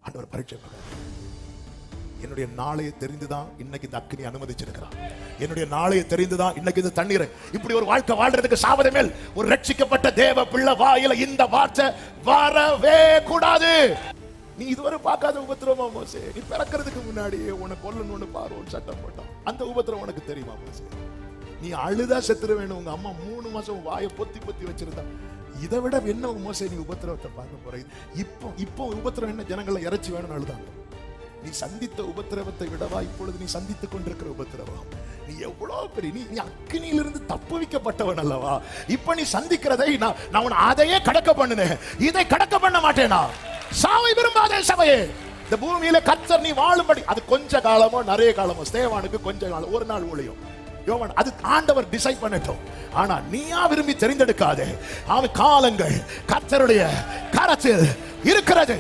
ஆண்டவர் பரீட்சை பார்க்கிறார். என்னுடைய நாளையை தெரிந்துதான் இன்னைக்கு இந்த அக்கினி அனுமதிச்சிருக்கிறார். என்னுடைய நாளையை தெரிந்துதான் இன்னைக்கு இந்த தண்ணீரை இப்படி ஒரு வாழ்க்கை வாழ்றதுக்கு சாவத மேல் ஒரு ரட்சிக்கப்பட்ட தேவ பிள்ளை வாயில இந்த வார்த்தை வரவே கூடாது. நீ இதுவரை பார்க்காத உபத்திரவமா மோசே? நீ பிறக்கிறதுக்கு முன்னாடியே உன்னை கொல்லணும்னு பார்வோம் சட்டம் போட்டான். அந்த உபத்திரம் உனக்கு தெரியுமா மோசே? நீ அழுதா செத்துரு வேணும். உங்க அம்மா 3 மாசம் வாயை பொத்தி பொத்தி வச்சிருந்தா. இதை விட என்ன மோசே நீ உபத்திரவத்தை பார்க்க போற? இப்போ உபத்திரம் என்ன? ஜனங்களை இறைச்சி வேணும்னு அழுதாங்க. நீ சந்தித்த உபத்திரவத்தை விடவா இப்பொழுது நீ சந்தித்துக் கொண்டிருக்கிற உபத்திரவம்? நீ எவ்வளவு பெரிய நீ அக்கினியிலிருந்து தப்புவிக்கப்பட்டவன் அல்லவா? இப்ப நீ சந்திக்கிறதை நான் அதையே கடக்க பண்ணுனேன், இதை கடக்க பண்ண மாட்டேனா? சாவை விரும்பாதே சபையே. இந்த பூமியில கர்த்தர் நீ வாழும்படி அது கொஞ்ச காலமோ நிறைய காலமோ. ஸ்தேவானுக்கு கொஞ்ச காலம், ஒரு நாள் ஊழியம். யோவான் அது ஆண்டவர் டிசைட் பண்ணட்டும். ஆனா நீயா விரும்பி தெரிந்தெடுக்காதே. அவன் காலங்கள் கர்த்தருடைய கரத்தில் இருக்கிறது.